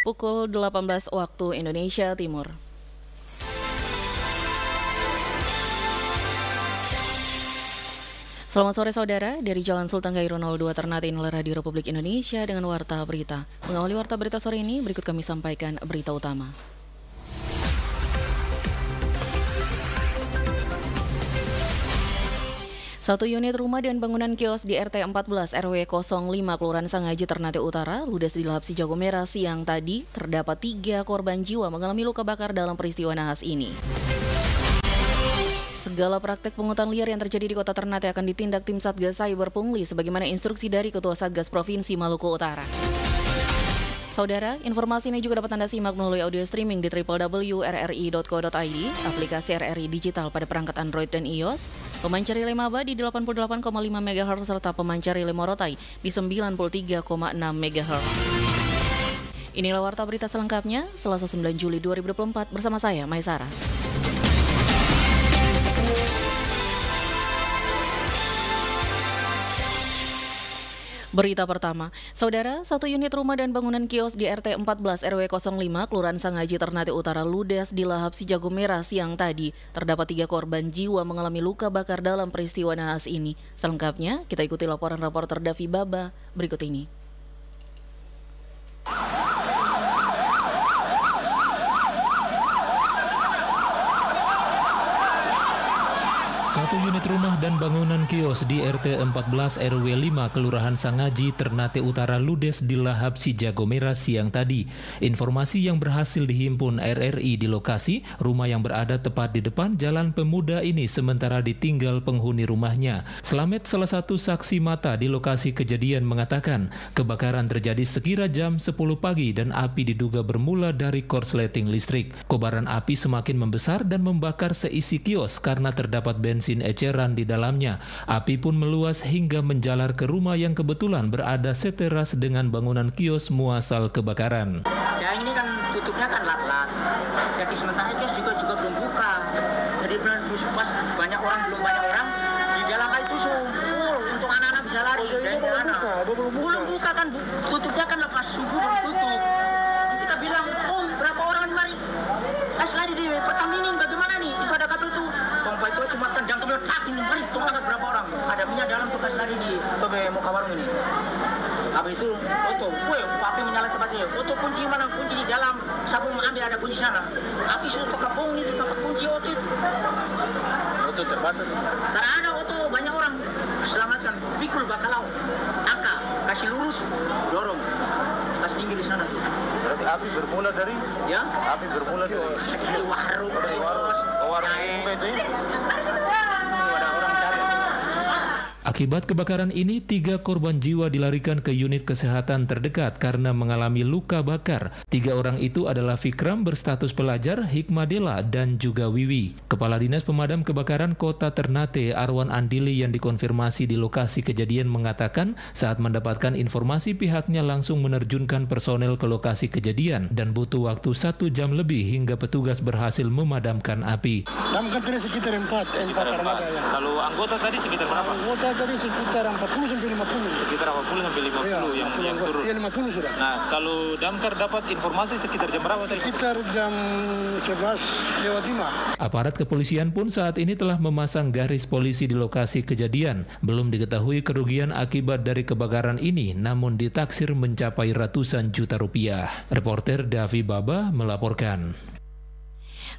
pukul 18 waktu Indonesia Timur. Selamat sore saudara, dari Jalan Sultan Gairu 02 Ternate inilah Radio Republik Indonesia dengan Warta Berita. Mengawali Warta Berita sore ini, berikut kami sampaikan berita utama. Satu unit rumah dan bangunan kios di RT 14 RW 05 Kelurahan Sangaji Ternate Utara ludes di Lahap Sijago Merah siang tadi. Terdapat 3 korban jiwa mengalami luka bakar dalam peristiwa nahas ini. Segala praktek pungutan liar yang terjadi di Kota Ternate akan ditindak tim Satgas Cyber Pungli sebagaimana instruksi dari Ketua Satgas Provinsi Maluku Utara. Saudara, informasi ini juga dapat Anda simak melalui audio streaming di www.rri.co.id, aplikasi RRI Digital pada perangkat Android dan iOS, pemancar relay Maba di 88,5 MHz serta pemancar relay Morotai di 93,6 MHz. Inilah Warta Berita selengkapnya, Selasa 9 Juli 2024 bersama saya, Maisara. Berita pertama, saudara, satu unit rumah dan bangunan kios di RT 14 RW 05 Kelurahan Sangaji Ternate Utara ludes di Lahap Sijago Merah siang tadi. Terdapat 3 korban jiwa mengalami luka bakar dalam peristiwa nahas ini. Selengkapnya, kita ikuti laporan reporter Davi Baba berikut ini. Satu unit rumah dan bangunan kios di RT 14 RW 5 Kelurahan Sangaji Ternate Utara ludes di Lahap Sijago Merah siang tadi. Informasi yang berhasil dihimpun RRI di lokasi, rumah yang berada tepat di depan Jalan Pemuda ini sementara ditinggal penghuni rumahnya. Slamet, salah satu saksi mata di lokasi kejadian, mengatakan kebakaran terjadi sekira jam 10 pagi dan api diduga bermula dari korsleting listrik. Kobaran api semakin membesar dan membakar seisi kios karena terdapat bensin eceran di dalamnya. Api pun meluas hingga menjalar ke rumah yang kebetulan berada seteras dengan bangunan kios muasal kebakaran. Ya ini kan tutupnya kan lap-lap. Jadi sementara kios juga belum buka. Jadi pas banyak orang di dalam itu full untuk anak-anak bisa lari. Belum buka kan, tutupnya kan lepas subuh belum tutup. Kita bilang, berapa orang mari? Kasih lari di Pertamina, bagaimana nih? Ibadah kabel itu. Pompa itu cuma tendang ke meletak ini, mari tunggu berapa orang? Ada minyak dalam tuh kasih lari di muka warung ini. Habis itu foto, api menyala cepatnya. Foto kunci mana? Kunci di dalam. Sabu mengambil ada kunci sana. Api sudah terkepung itu tempat kunci otot. Otot terbakar. Karena ada otot banyak orang selamatkan. Pikul bakalau, Aka kasih lurus, dorong. Pas pinggir di sana. Berarti api bermula dari? Ya. Api bermula dari warung. Akibat kebakaran ini, 3 korban jiwa dilarikan ke unit kesehatan terdekat karena mengalami luka bakar. 3 orang itu adalah Fikram berstatus pelajar, Hikmadela, dan juga Wiwi. Kepala Dinas Pemadam Kebakaran Kota Ternate, Arwan Andili, yang dikonfirmasi di lokasi kejadian mengatakan saat mendapatkan informasi pihaknya langsung menerjunkan personel ke lokasi kejadian dan butuh waktu 1 jam lebih hingga petugas berhasil memadamkan api. Damkar tadi sekitar 4 armada ya. Kalau anggota tadi sekitar berapa? Anggota tadi sekitar 40 sampai 50. Sekitar 40 sampai 50 ya, yang turun. Iya, 50 sudah. Nah, kalau damkar dapat informasi sekitar jam berapa tadi? Sekitar jam 11:05. Aparat kepolisian pun saat ini telah memasang garis polisi di lokasi kejadian. Belum diketahui kerugian akibat dari kebakaran ini, namun ditaksir mencapai ratusan juta rupiah. Reporter Davi Baba melaporkan.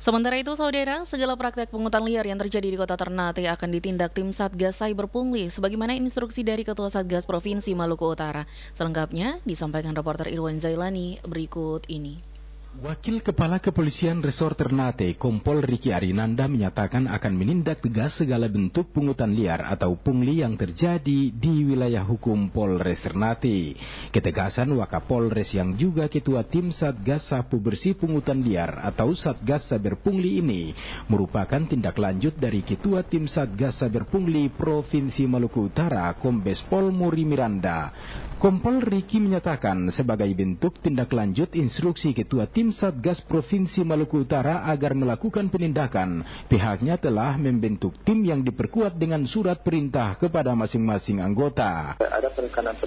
Sementara itu, saudara, segala praktek pungutan liar yang terjadi di Kota Ternate akan ditindak tim Satgas Cyber Pungli sebagaimana instruksi dari Ketua Satgas Provinsi Maluku Utara. Selengkapnya disampaikan reporter Irwan Zailani berikut ini. Wakil Kepala Kepolisian Resort Ternate, Kompol Riki Arinanda, menyatakan akan menindak tegas segala bentuk pungutan liar atau pungli yang terjadi di wilayah hukum Polres Ternate. Ketegasan Wakapolres yang juga Ketua Tim Satgas Sapu Bersih Pungutan Liar atau Satgas Saber Pungli ini merupakan tindak lanjut dari Ketua Tim Satgas Saber Pungli Provinsi Maluku Utara, Kombes Pol Muri Miranda. Kompol Riki menyatakan sebagai bentuk tindak lanjut instruksi Ketua Tim tim Satgas Provinsi Maluku Utara agar melakukan penindakan. Pihaknya telah membentuk tim yang diperkuat dengan surat perintah kepada masing-masing anggota. Ada penekanan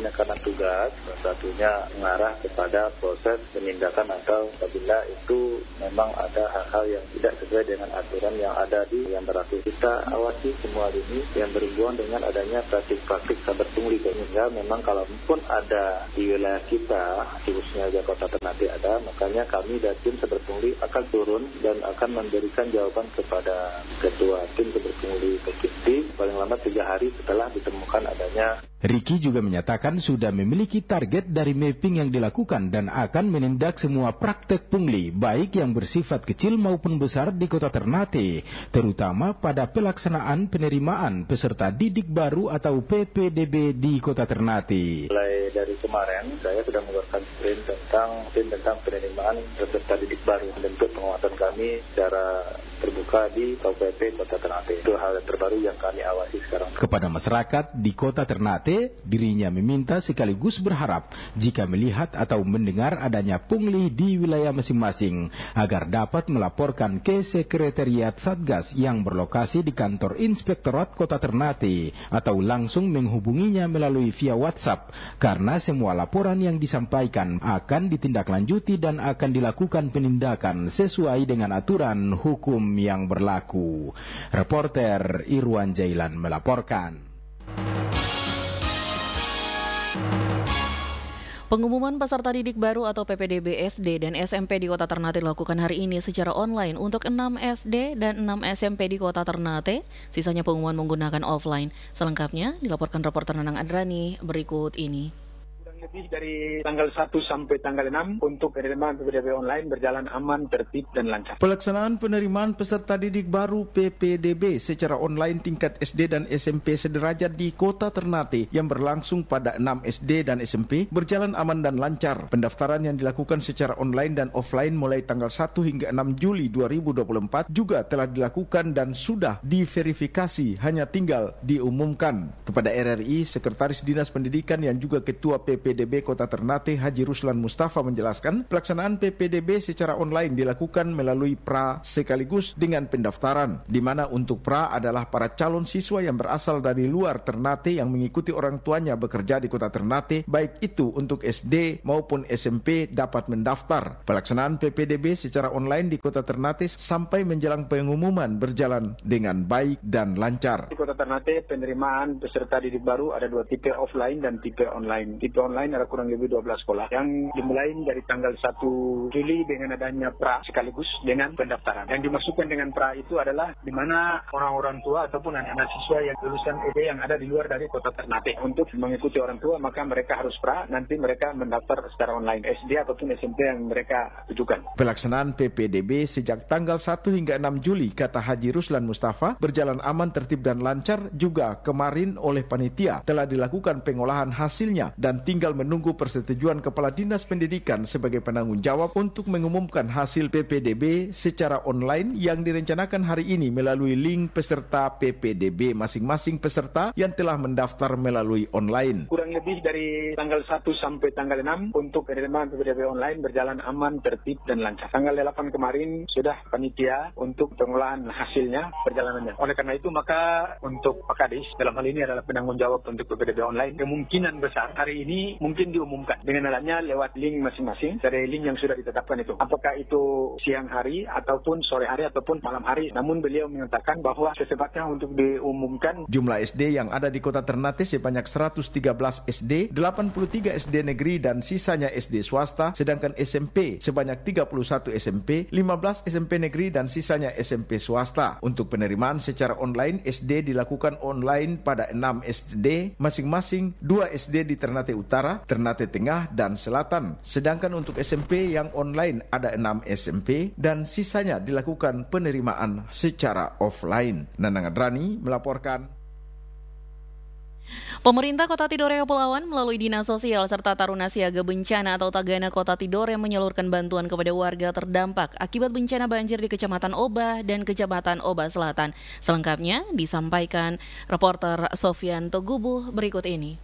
tugas, satunya mengarah kepada proses penindakan atau apabila itu memang ada hal-hal yang tidak sesuai dengan aturan yang ada yang berlaku. Kita awasi semua ini yang berhubungan dengan adanya praktik-praktik saber pungli, sehingga memang kalaupun ada di wilayah kita, khususnya di Kota Ternate ada, makanya kami dari tim saber pungli akan turun dan akan memberikan jawaban kepada ketua tim saber pungli Provinsi paling lambat 3 hari setelah ditemukan adanya. Riki juga menyatakan sudah memiliki target dari mapping yang dilakukan dan akan menindak semua praktek pungli, baik yang bersifat kecil maupun besar di Kota Ternate, terutama pada pelaksanaan penerimaan peserta didik baru atau PPDB di Kota Ternate. Mulai dari kemarin, saya sudah mengeluarkan sprint tentang penerimaan peserta didik baru. Bentuk penguatan kami secara terbuka di KPP Kota Ternate. Itu hal terbaru yang kami awasi sekarang. Kepada masyarakat di Kota Ternate, dirinya meminta sekaligus berharap jika melihat atau mendengar adanya pungli di wilayah masing-masing agar dapat melaporkan ke Sekretariat Satgas yang berlokasi di kantor Inspektorat Kota Ternate atau langsung menghubunginya melalui via WhatsApp, karena semua laporan yang disampaikan akan ditindaklanjuti dan akan dilakukan penindakan sesuai dengan aturan hukum yang berlaku. Reporter Irwan Jailan melaporkan. Pengumuman peserta didik baru atau PPDB SD dan SMP di Kota Ternate dilakukan hari ini secara online untuk 6 SD dan 6 SMP di Kota Ternate. Sisanya pengumuman menggunakan offline. Selengkapnya dilaporkan reporter Nanang Adrani berikut ini. Lebih dari tanggal 1 sampai tanggal 6 untuk penerimaan PPDB online berjalan aman, tertib, dan lancar. Pelaksanaan penerimaan peserta didik baru PPDB secara online tingkat SD dan SMP sederajat di Kota Ternate yang berlangsung pada 6 SD dan SMP berjalan aman dan lancar. Pendaftaran yang dilakukan secara online dan offline mulai tanggal 1 hingga 6 Juli 2024 juga telah dilakukan dan sudah diverifikasi, hanya tinggal diumumkan. Kepada RRI, Sekretaris Dinas Pendidikan yang juga Ketua PPDB Kota Ternate Haji Ruslan Mustafa menjelaskan, pelaksanaan PPDB secara online dilakukan melalui pra sekaligus dengan pendaftaran, di mana untuk pra adalah para calon siswa yang berasal dari luar Ternate yang mengikuti orang tuanya bekerja di Kota Ternate, baik itu untuk SD maupun SMP dapat mendaftar. Pelaksanaan PPDB secara online di Kota Ternate sampai menjelang pengumuman berjalan dengan baik dan lancar. Di Kota Ternate, penerimaan peserta didik baru ada 2 tipe, offline dan tipe online. Tipe online ada kurang lebih 12 sekolah yang dimulai dari tanggal 1 Juli dengan adanya pra sekaligus dengan pendaftaran. Yang dimaksudkan dengan pra itu adalah di mana orang-orang tua ataupun anak-anak siswa yang lulusan SD yang ada di luar dari Kota Ternate. Untuk mengikuti orang tua maka mereka harus pra, nanti mereka mendaftar secara online SD ataupun SMP yang mereka tujukan. Pelaksanaan PPDB sejak tanggal 1 hingga 6 Juli, kata Haji Ruslan Mustafa, berjalan aman, tertib, dan lancar. Juga kemarin oleh panitia telah dilakukan pengolahan hasilnya dan tinggal menunggu persetujuan Kepala Dinas Pendidikan sebagai penanggung jawab untuk mengumumkan hasil PPDB secara online yang direncanakan hari ini melalui link peserta PPDB masing-masing peserta yang telah mendaftar melalui online. Kurang lebih dari tanggal 1 sampai tanggal 6 untuk penerimaan PPDB online berjalan aman, tertib, dan lancar. Tanggal 8 kemarin sudah panitia untuk pengolahan hasilnya perjalanannya. Oleh karena itu maka untuk Pak Kadis dalam hal ini adalah penanggung jawab untuk PPDB online, kemungkinan besar hari ini mungkin diumumkan dengan adanya lewat link masing-masing dari link yang sudah ditetapkan itu. Apakah itu siang hari ataupun sore hari ataupun malam hari. Namun beliau mengatakan bahwa secepatnya untuk diumumkan. Jumlah SD yang ada di Kota Ternate sebanyak 113 SD, 83 SD negeri dan sisanya SD swasta, sedangkan SMP sebanyak 31 SMP, 15 SMP negeri dan sisanya SMP swasta. Untuk penerimaan secara online, SD dilakukan online pada 6 SD, masing-masing 2 SD di Ternate Utara, Ternate Tengah, dan Selatan. Sedangkan untuk SMP yang online ada 6 SMP dan sisanya dilakukan penerimaan secara offline. Nanang Adrani melaporkan. Pemerintah Kota Tidore Kepulauan melalui Dinas Sosial serta Taruna Siaga Bencana atau Tagana Kota Tidore menyalurkan bantuan kepada warga terdampak akibat bencana banjir di Kecamatan Obah dan Kecamatan Obah Selatan. Selengkapnya disampaikan reporter Sofian Togubuh berikut ini.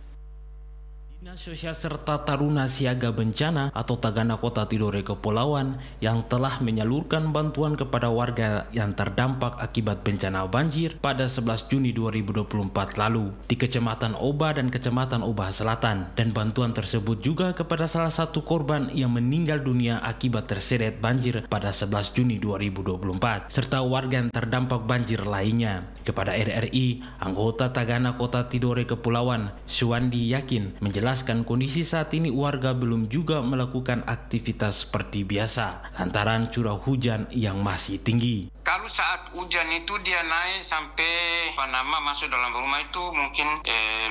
Dinas Sosial serta Taruna Siaga Bencana atau Tagana Kota Tidore Kepulauan yang telah menyalurkan bantuan kepada warga yang terdampak akibat bencana banjir pada 11 Juni 2024 lalu di Kecamatan Oba dan Kecamatan Oba Selatan, dan bantuan tersebut juga kepada salah satu korban yang meninggal dunia akibat terseret banjir pada 11 Juni 2024 serta warga yang terdampak banjir lainnya. Kepada RRI, anggota Tagana Kota Tidore Kepulauan Suwandi yakin menjelaskan kondisi saat ini warga belum juga melakukan aktivitas seperti biasa lantaran curah hujan yang masih tinggi. Kalau saat hujan itu dia naik sampai masuk dalam rumah itu mungkin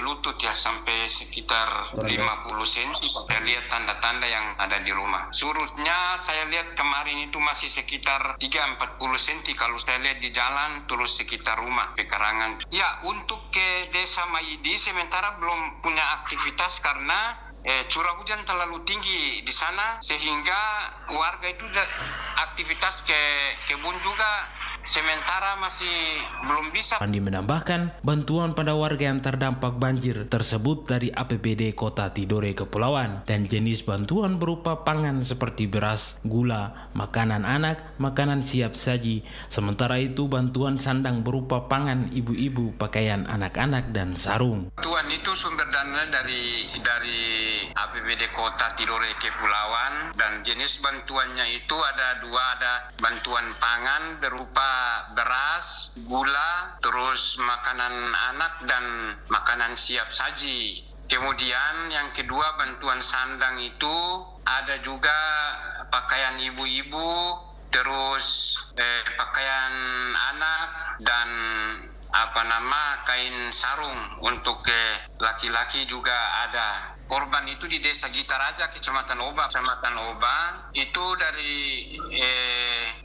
lutut ya, sampai sekitar 50 cm. Saya lihat tanda-tanda yang ada di rumah. Surutnya saya lihat kemarin itu masih sekitar 3-40 cm kalau saya lihat di jalan terus sekitar rumah pekarangan. Ya, untuk ke desa Maidi sementara belum punya aktivitas karena curah hujan terlalu tinggi di sana sehingga warga itu aktivitas ke kebun juga sementara masih belum bisa. Andi menambahkan bantuan pada warga yang terdampak banjir tersebut dari APBD Kota Tidore Kepulauan dan jenis bantuan berupa pangan seperti beras, gula, makanan anak, makanan siap saji. Sementara itu bantuan sandang berupa pangan ibu-ibu, pakaian anak-anak dan sarung. Bantuan itu sumber dana dari APBD Kota Tidore Kepulauan dan jenis bantuannya itu ada dua, ada bantuan pangan berupa beras, gula, terus makanan anak dan makanan siap saji. Kemudian yang kedua bantuan sandang itu ada juga pakaian ibu-ibu, terus pakaian anak dan kain sarung untuk laki-laki juga ada. Korban itu di Desa Gitaraja, Kecamatan Oba. Itu dari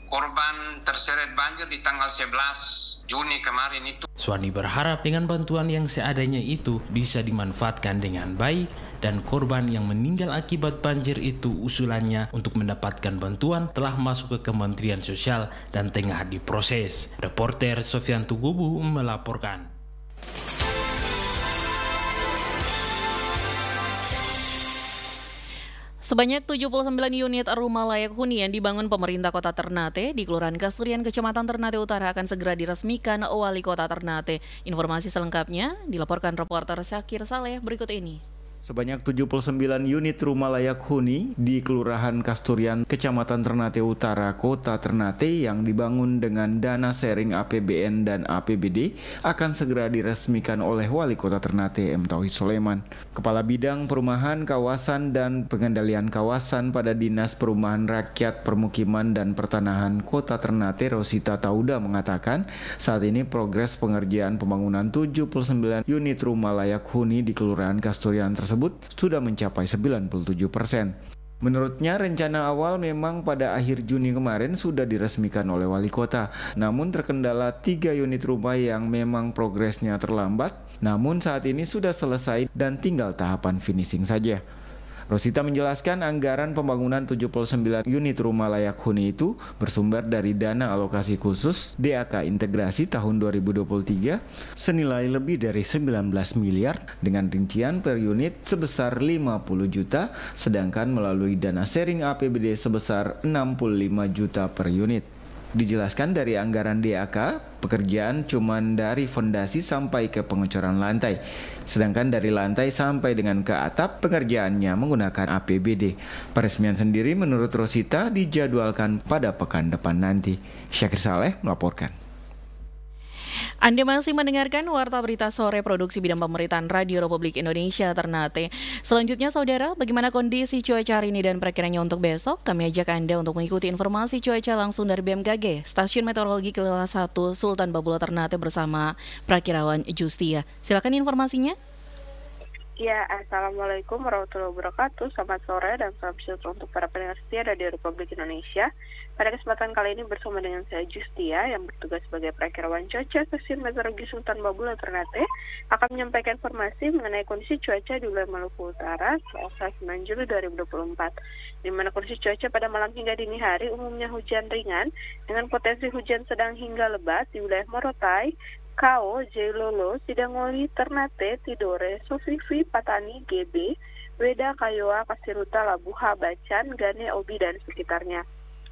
korban terseret banjir di tanggal 11 Juni kemarin itu. Suwandi berharap dengan bantuan yang seadanya itu bisa dimanfaatkan dengan baik dan korban yang meninggal akibat banjir itu usulannya untuk mendapatkan bantuan telah masuk ke Kementerian Sosial dan tengah diproses. Reporter Sofian Tugubu melaporkan. Sebanyak 79 unit rumah layak huni yang dibangun pemerintah Kota Ternate di Kelurahan Kasturian, Kecamatan Ternate Utara akan segera diresmikan Wali Kota Ternate. Informasi selengkapnya dilaporkan reporter Syakir Saleh berikut ini. Sebanyak 79 unit rumah layak huni di Kelurahan Kasturian, Kecamatan Ternate Utara, Kota Ternate yang dibangun dengan dana sharing APBN dan APBD akan segera diresmikan oleh Wali Kota Ternate M. Tauhid Soleman. Kepala Bidang Perumahan, Kawasan dan Pengendalian Kawasan pada Dinas Perumahan Rakyat, Permukiman dan Pertanahan Kota Ternate, Rosita Tauda mengatakan saat ini progres pengerjaan pembangunan 79 unit rumah layak huni di Kelurahan Kasturian tersebut sudah mencapai 97%. Menurutnya rencana awal memang pada akhir Juni kemarin sudah diresmikan oleh Wali Kota, namun terkendala 3 unit rumah yang memang progresnya terlambat, namun saat ini sudah selesai dan tinggal tahapan finishing saja. Rosita menjelaskan anggaran pembangunan 79 unit rumah layak huni itu bersumber dari dana alokasi khusus DAK Integrasi tahun 2023 senilai lebih dari 19 miliar dengan rincian per unit sebesar 50 juta, sedangkan melalui dana sharing APBD sebesar 65 juta per unit. Dijelaskan dari anggaran DAK, pekerjaan cuma dari fondasi sampai ke pengecoran lantai. Sedangkan dari lantai sampai dengan ke atap, pengerjaannya menggunakan APBD. Peresmian sendiri menurut Rosita dijadwalkan pada pekan depan nanti. Syakir Saleh melaporkan. Anda masih mendengarkan Warta Berita Sore Produksi Bidang Pemberitaan Radio Republik Indonesia Ternate. Selanjutnya saudara, bagaimana kondisi cuaca hari ini dan perakiranya untuk besok? Kami ajak Anda untuk mengikuti informasi cuaca langsung dari BMKG, Stasiun Meteorologi Kelas 1 Sultan Babula Ternate bersama Prakirawan Justia. Silakan informasinya. Ya, Assalamualaikum warahmatullahi wabarakatuh. Selamat sore dan salam sejahtera untuk para pendengar setia Radio Republik Indonesia. Pada kesempatan kali ini bersama dengan saya Justia yang bertugas sebagai Prakirawan Cuaca Stasiun Meteorologi Sultan Babula Ternate akan menyampaikan informasi mengenai kondisi cuaca di wilayah Maluku Utara Selasa 9 Juli 2024. Di mana kondisi cuaca pada malam hingga dini hari umumnya hujan ringan dengan potensi hujan sedang hingga lebat di wilayah Morotai, Kao, Jailolo, Sidangoli, Ternate, Tidore, Sofifi, Patani, GB, Weda, Kayoa, Kasiruta, Labuha, Bacan, Gane, Obi, dan sekitarnya.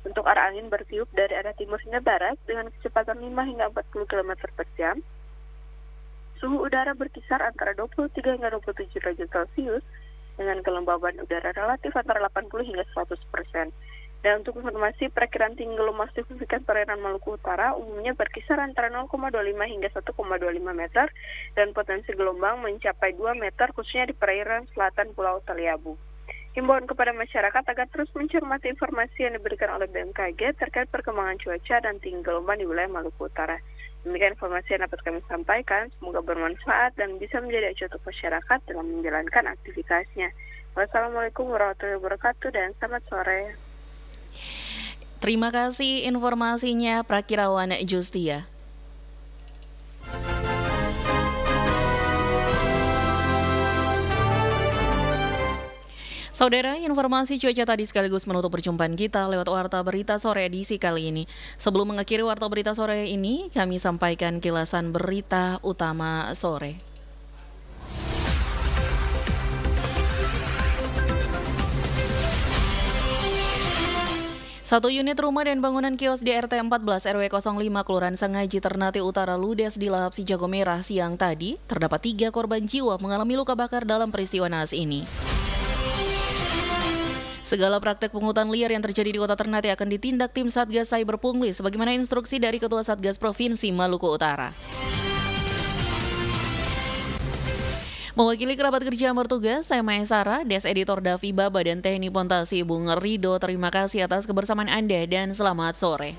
Untuk arah angin bertiup dari arah timur hingga barat dengan kecepatan 5 hingga 40 km per jam. Suhu udara berkisar antara 23 hingga 27 derajat Celcius dengan kelembaban udara relatif antara 80 hingga 100%. Dan untuk informasi, perakiraan tinggi gelombang signifikan perairan Maluku Utara umumnya berkisar antara 0,25 hingga 1,25 meter dan potensi gelombang mencapai 2 meter khususnya di perairan selatan Pulau Taliabu. Himbauan kepada masyarakat agar terus mencermati informasi yang diberikan oleh BMKG terkait perkembangan cuaca dan tinggi gelombang di wilayah Maluku Utara. Demikian informasi yang dapat kami sampaikan, semoga bermanfaat dan bisa menjadi acuan untuk masyarakat dalam menjalankan aktivitasnya. Wassalamualaikum warahmatullahi wabarakatuh dan selamat sore. Terima kasih informasinya Prakirawan Justia. Saudara, informasi cuaca tadi sekaligus menutup perjumpaan kita lewat Warta Berita Sore edisi kali ini. Sebelum mengakhiri Warta Berita Sore ini, kami sampaikan kilasan berita utama sore. Satu unit rumah dan bangunan kios di RT 14 RW 05 Kelurahan Sangaji Ternate Utara ludes di Lahap Si Jago Merah siang tadi. Terdapat 3 korban jiwa mengalami luka bakar dalam peristiwa naas ini. Segala praktek pungutan liar yang terjadi di Kota Ternate akan ditindak tim Satgas Cyber Pungli sebagaimana instruksi dari Ketua Satgas Provinsi Maluku Utara. Mewakili kerabat kerja yang bertugas, saya Maya Sarah, Des Editor Davi Baba dan Teknik Pontasi Bung Rido. Terima kasih atas kebersamaan Anda dan selamat sore.